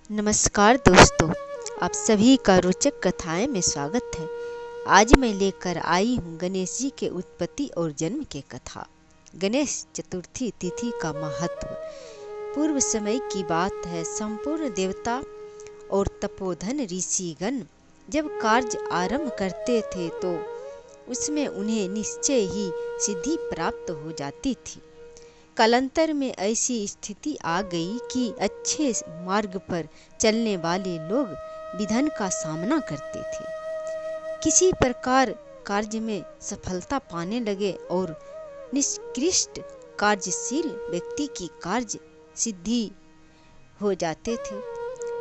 नमस्कार दोस्तों, आप सभी का रोचक कथाएं में स्वागत है। आज मैं लेकर आई हूँ गणेश जी के उत्पत्ति और जन्म के कथा। गणेश चतुर्थी तिथि का महत्व। पूर्व समय की बात है, संपूर्ण देवता और तपोधन ऋषिगण जब कार्य आरंभ करते थे तो उसमें उन्हें निश्चय ही सिद्धि प्राप्त हो जाती थी। कालांतर में ऐसी स्थिति आ गई कि अच्छे मार्ग पर चलने वाले लोग विघ्न का सामना करते थे। किसी प्रकार कार्य में सफलता पाने लगे और निष्कृष्ट कार्यशील व्यक्ति की कार्य सिद्धि हो जाते थे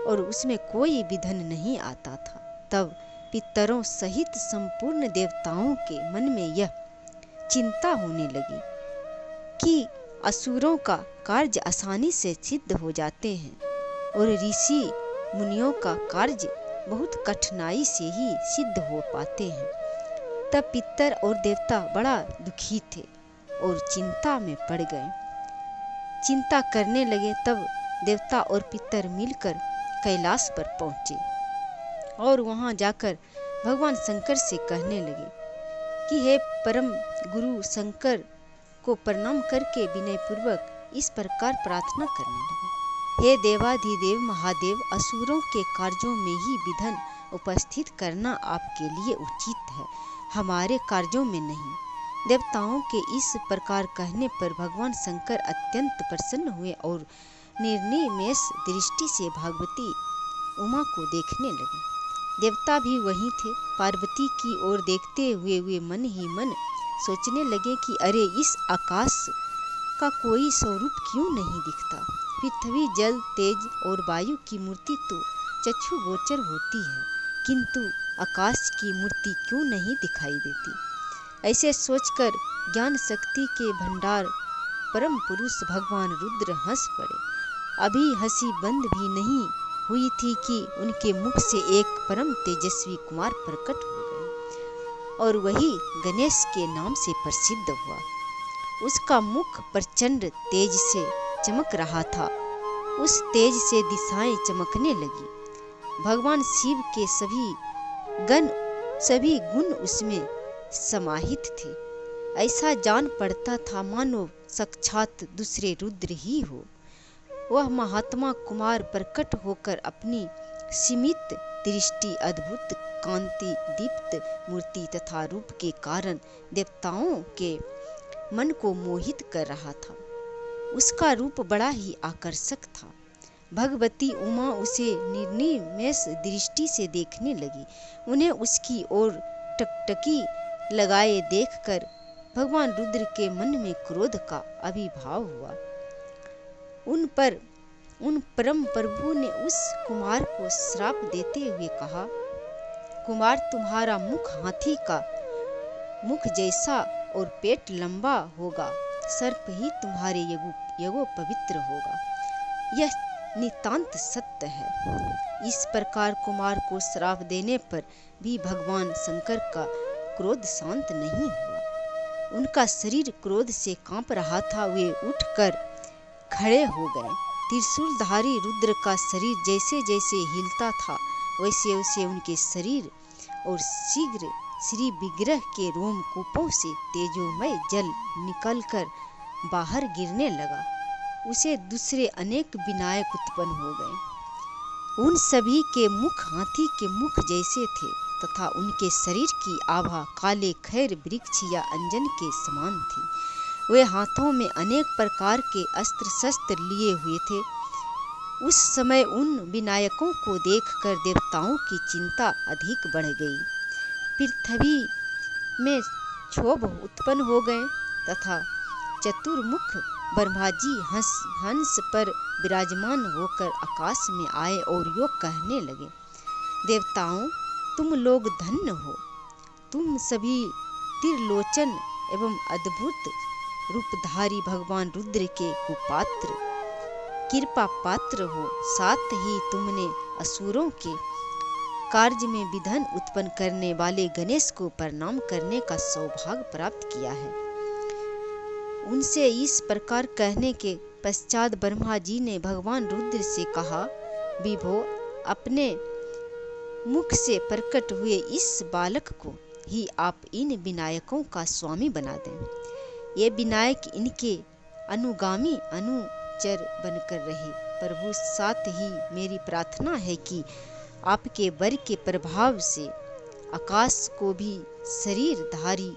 और उसमें कोई विघ्न नहीं आता था। तब पितरों सहित संपूर्ण देवताओं के मन में यह चिंता होने लगी कि असुरों का कार्य आसानी से सिद्ध हो जाते हैं और ऋषि मुनियों का कार्य बहुत कठिनाई से ही सिद्ध हो पाते हैं। तब पितर और देवता बड़ा दुखी थे और चिंता में पड़ गए। चिंता करने लगे। तब देवता और पितर मिलकर कैलाश पर पहुंचे और वहां जाकर भगवान शंकर से कहने लगे कि हे परम गुरु शंकर को प्रणाम करके विनय पूर्वक इस प्रकार प्रार्थना करने लगे, हे देवाधिदेव महादेव, असुरों के कार्यों में ही विघ्न उपस्थित करना आपके लिए उचित है, हमारे कार्यों में नहीं। देवताओं के इस प्रकार कहने पर भगवान शंकर अत्यंत प्रसन्न हुए और निर्निमेष दृष्टि से भगवती उमा को देखने लगे। देवता भी वहीं थे। पार्वती की ओर देखते हुए वे मन ही मन सोचने लगे कि अरे, इस आकाश का कोई स्वरूप क्यों नहीं दिखता। पृथ्वी, जल, तेज और वायु की मूर्ति तो चक्षु गोचर होती है, किंतु आकाश की मूर्ति क्यों नहीं दिखाई देती। ऐसे सोचकर ज्ञान शक्ति के भंडार परम पुरुष भगवान रुद्र हंस पड़े। अभी हंसी बंद भी नहीं हुई थी कि उनके मुख से एक परम तेजस्वी कुमार प्रकट हो गए और वही गणेश के नाम से प्रसिद्ध हुआ। उसका मुख प्रचंड तेज से चमक रहा था। उस तेज से दिशाएं चमकने लगी। भगवान शिव के सभी गुण उसमें समाहित थे। ऐसा जान पड़ता था मानो साक्षात दूसरे रुद्र ही हो। वह महात्मा कुमार प्रकट होकर अपनी सीमित दृष्टि, अद्भुत कांति, दीप्त मूर्ति तथा रूप के कारण देवताओं के मन को मोहित कर रहा था। उसका रूप बड़ा ही आकर्षक था। भगवती उमा उसे निर्निमेष दृष्टि से देखने लगी। उन्हें उसकी ओर टकटकी लगाए देखकर भगवान रुद्र के मन में क्रोध का आविर्भाव हुआ। उन परम प्रभु ने उस कुमार को श्राप देते हुए कहा, कुमार, तुम्हारा मुख हाथी का मुख जैसा और पेट लंबा होगा, सर्प ही तुम्हारे यगो पवित्र होगा। यह नितांत सत्य है। इस प्रकार कुमार को श्राप देने पर भी भगवान शंकर का क्रोध शांत नहीं हुआ। उनका शरीर क्रोध से कांप रहा था। वे उठकर खड़े हो गए। त्रिशूलधारी रुद्र का शरीर जैसे जैसे हिलता था वैसे वैसे उनके शरीर और शीघ्र श्री विग्रह के रोमकूपों से तेजोमय जल निकलकर बाहर गिरने लगा। उसे दूसरे अनेक विनायक उत्पन्न हो गए। उन सभी के मुख हाथी के मुख जैसे थे तथा उनके शरीर की आभा काले खैर वृक्ष या अंजन के समान थी। वे हाथों में अनेक प्रकार के अस्त्र शस्त्र लिए हुए थे। उस समय उन विनायकों को देखकर देवताओं की चिंता अधिक बढ़ गई। पृथ्वी में क्षोभ उत्पन्न हो गए तथा चतुर्मुख ब्रह्मा जी हंस पर विराजमान होकर आकाश में आए और यो कहने लगे, देवताओं, तुम लोग धन्य हो। तुम सभी त्रिलोचन एवं अद्भुत रूपधारी भगवान रुद्र के कुपात्र कृपा पात्र हो। साथ ही तुमने असुरों के कार्य में विघ्न उत्पन्न करने वाले गणेश को प्रणाम करने का सौभाग्य प्राप्त किया है। उनसे इस प्रकार कहने के पश्चात ब्रह्मा जी ने भगवान रुद्र से कहा, विभो, अपने मुख से प्रकट हुए इस बालक को ही आप इन विनायकों का स्वामी बना दें। ये विनायक इनके अनुगामी अनुचर बनकर रहे। प्रभु, साथ ही मेरी प्रार्थना है कि आपके वर के प्रभाव से आकाश को भी शरीरधारी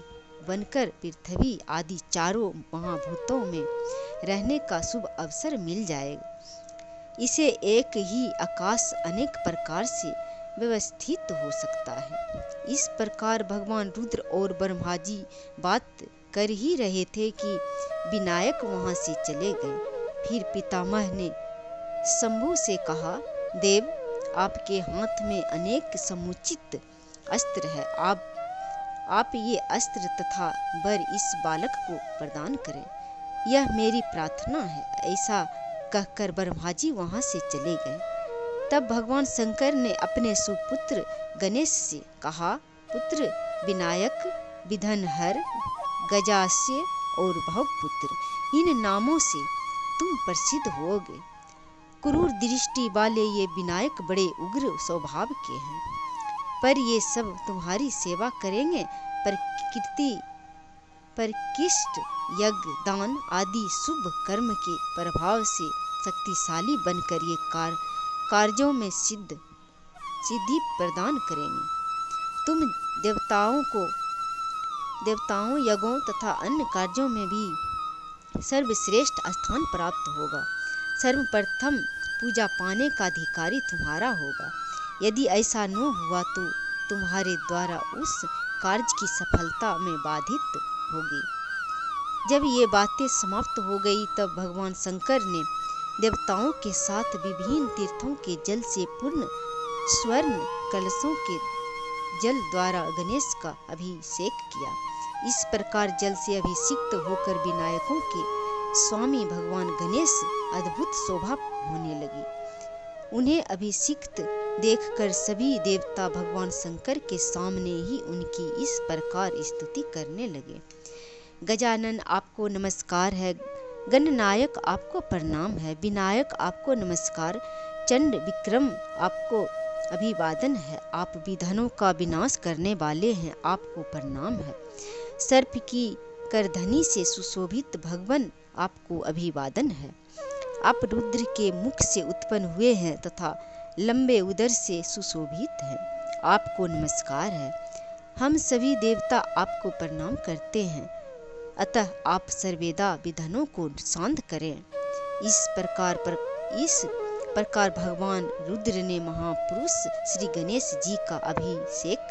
बनकर पृथ्वी आदि चारों महाभूतों में रहने का शुभ अवसर मिल जाएगा। इसे एक ही आकाश अनेक प्रकार से व्यवस्थित हो सकता है। इस प्रकार भगवान रुद्र और ब्रह्मा जी बात कर ही रहे थे कि विनायक वहां से चले गए। फिर पितामह ने शंभु से कहा, देव, आपके हाथ में अनेक समुचित अस्त्र है। आप ये अस्त्र तथा वर इस बालक को प्रदान करें, यह मेरी प्रार्थना है। ऐसा कहकर ब्रह्मा जी वहां से चले गए। तब भगवान शंकर ने अपने सुपुत्र गणेश से कहा, पुत्र विनायक, विघ्नहर, गजास्य और भवपुत्र, इन नामों से तुम प्रसिद्ध होगे। क्रूर दृष्टि वाले ये विनायक बड़े उग्र स्वभाव के हैं, पर ये सब तुम्हारी सेवा करेंगे। परकिष्ट, यज्ञ, दान आदि शुभ कर्म के प्रभाव से शक्तिशाली बनकर ये कार्यों में सिद्धि प्रदान करेंगे। तुम देवताओं, यज्ञों तथा अन्य कार्यों में भी सर्वश्रेष्ठ स्थान प्राप्त होगा। सर्वप्रथम पूजा पाने का अधिकारी तुम्हारा होगा। यदि ऐसा न हुआ तो तुम्हारे द्वारा उस कार्य की सफलता में बाधित होगी। जब ये बातें समाप्त हो गई तब भगवान शंकर ने देवताओं के साथ विभिन्न तीर्थों के जल से पूर्ण स्वर्ण कलशों के जल द्वारा गणेश का अभिषेक किया। इस प्रकार जल से अभिषिक्त होकर विनायकों के स्वामी भगवान गणेश अद्भुत शोभा होने लगी। उन्हें अभिषिक्त देखकर सभी देवता भगवान शंकर के सामने ही उनकी इस प्रकार स्तुति करने लगे। गजानन, आपको नमस्कार है। गणनायक, आपको प्रणाम है। विनायक, आपको नमस्कार। चंड विक्रम, आपको अभिवादन है। आप विघ्नों का विनाश करने वाले हैं, आपको प्रणाम है। सर्प की करधनी से सुशोभित भगवान, आपको अभिवादन है। आप रुद्र के मुख से उत्पन्न हुए हैं तथा लंबे उदर से सुशोभित हैं, आपको नमस्कार है। हम सभी देवता आपको प्रणाम करते हैं, अतः आप सर्वदा विघ्नों को शांत करें। इस प्रकार भगवान रुद्र ने महापुरुष श्री गणेश जी का अभिषेक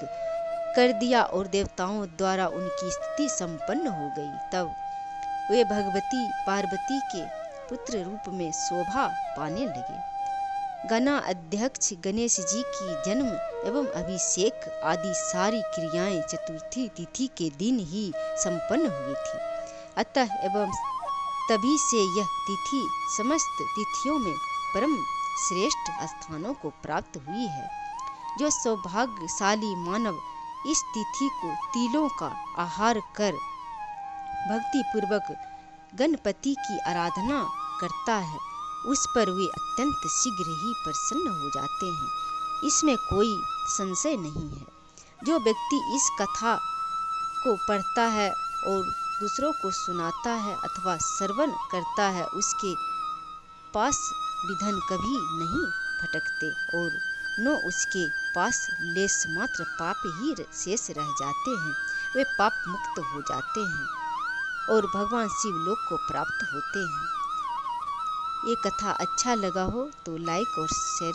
कर दिया और देवताओं द्वारा उनकी स्तुति संपन्न हो गई। तब वे भगवती पार्वती के पुत्र रूप में शोभा पाने लगे। गणा अध्यक्ष गणेश जी की जन्म एवं अभिषेक आदि सारी क्रियाएं चतुर्थी तिथि के दिन ही संपन्न हुई थी। अतः एवं तभी से यह तिथि समस्त तिथियों में परम श्रेष्ठ स्थानों को प्राप्त हुई है। जो सौभाग्यशाली मानव इस तिथि को तिलों का आहार कर भक्ति पूर्वक गणपति की आराधना करता है, उस पर वे अत्यंत शीघ्र ही प्रसन्न हो जाते हैं। इसमें कोई संशय नहीं है। जो व्यक्ति इस कथा को पढ़ता है और दूसरों को सुनाता है अथवा श्रवण करता है, उसके पास विघ्न कभी नहीं फटकते और न उसके पास लेश मात्र पाप ही शेष रह जाते हैं। वे पाप मुक्त हो जाते हैं और भगवान शिव लोक को प्राप्त होते हैं। ये कथा अच्छा लगा हो तो लाइक और शेयर